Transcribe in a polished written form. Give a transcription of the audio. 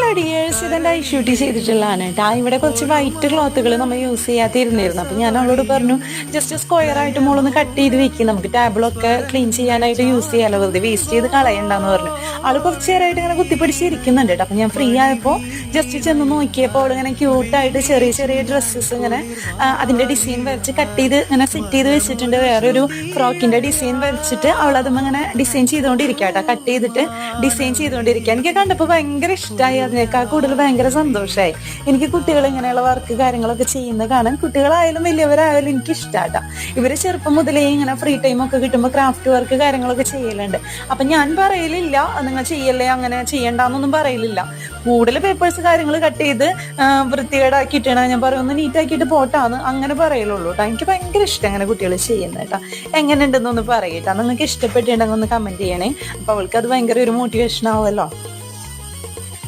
Hello dears, ഇതെൻ്റെ ഐഷൂട്ടി ചെയ്തിട്ടുള്ളതാണ് കേട്ടോ. ഇവിടെ കുറച്ച് വൈറ്റ് ക്ലോത്തുകൾ നമ്മൾ യൂസ് ചെയ്യാത്തിരുന്നിരുന്നു. അപ്പം ഞാൻ അവളോട് പറഞ്ഞു ജസ്റ്റ് സ്ക്വയർ ആയിട്ട് മോളൊന്ന് കട്ട് ചെയ്ത് വെക്കും, നമുക്ക് ടേബിളൊക്കെ ക്ലീൻ ചെയ്യാനായിട്ട് യൂസ് ചെയ്യാമല്ലോ, വെറുതെ വേസ്റ്റ് ചെയ്ത് കളയണ്ടെന്ന് പറഞ്ഞു. ആള് കുറച്ച് നേരമായിട്ട് ഇങ്ങനെ കുത്തിപ്പിടിച്ചിരിക്കുന്നുണ്ട് കേട്ടോ. അപ്പം ഞാൻ ഫ്രീ ആയപ്പോൾ ജസ്റ്റ് ചെന്ന് നോക്കിയപ്പോൾ അവൾ ഇങ്ങനെ ക്യൂട്ടായിട്ട് ചെറിയ ചെറിയ ഡ്രസ്സസ് ഇങ്ങനെ അതിൻ്റെ ഡിസൈൻ വരച്ച് കട്ട് ചെയ്ത് ഇങ്ങനെ സെറ്റ് ചെയ്ത് വെച്ചിട്ടുണ്ട്. വേറൊരു ഫ്രോക്കിൻ്റെ ഡിസൈൻ വരച്ചിട്ട് അവളതും ഇങ്ങനെ ഡിസൈൻ ചെയ്തുകൊണ്ടിരിക്കുക കേട്ടോ, കട്ട് ചെയ്തിട്ട് ഡിസൈൻ ചെയ്തുകൊണ്ടിരിക്കുക. എനിക്ക് കണ്ടപ്പോൾ ഭയങ്കര ഇഷ്ടമായി, അതിനേക്കാൾ കൂടുതൽ ഭയങ്കര സന്തോഷമായി. എനിക്ക് കുട്ടികൾ ഇങ്ങനെയുള്ള വർക്ക് കാര്യങ്ങളൊക്കെ ചെയ്യുന്നത് കാണാൻ, കുട്ടികളായാലും വലിയവരായാലും എനിക്ക് ഇഷ്ടമാട്ടാ. ഇവര് ചെറുപ്പം മുതലേ ഇങ്ങനെ ഫ്രീ ടൈം ഒക്കെ കിട്ടുമ്പോൾ ക്രാഫ്റ്റ് വർക്ക് കാര്യങ്ങളൊക്കെ ചെയ്യലുണ്ട്. അപ്പം ഞാൻ പറയലില്ല നിങ്ങൾ ചെയ്യല്ലേ, അങ്ങനെ ചെയ്യണ്ടെന്നൊന്നും പറയലില്ല. കൂടുതൽ പേപ്പേഴ്സ് കാര്യങ്ങൾ കട്ട് ചെയ്ത് വൃത്തികേടാക്കിയിട്ടാണ് ഞാൻ പറയുന്നത്, നീറ്റാക്കിയിട്ട് പോട്ടാന്ന് അങ്ങനെ പറയലുള്ളൂ കേട്ടോ. എനിക്ക് ഭയങ്കര ഇഷ്ടം അങ്ങനെ കുട്ടികൾ ചെയ്യുന്നത് കേട്ടോ. എങ്ങനെ ഉണ്ടെന്നൊന്ന് പറയട്ടോ, നിങ്ങൾക്ക് ഇഷ്ടപ്പെട്ടിട്ടുണ്ടെങ്കിൽ ഒന്ന് കമന്റ് ചെയ്യണേ. അപ്പോൾ അവൾക്ക് അത് ഭയങ്കര ഒരു മോട്ടിവേഷൻ ആവുമല്ലോ.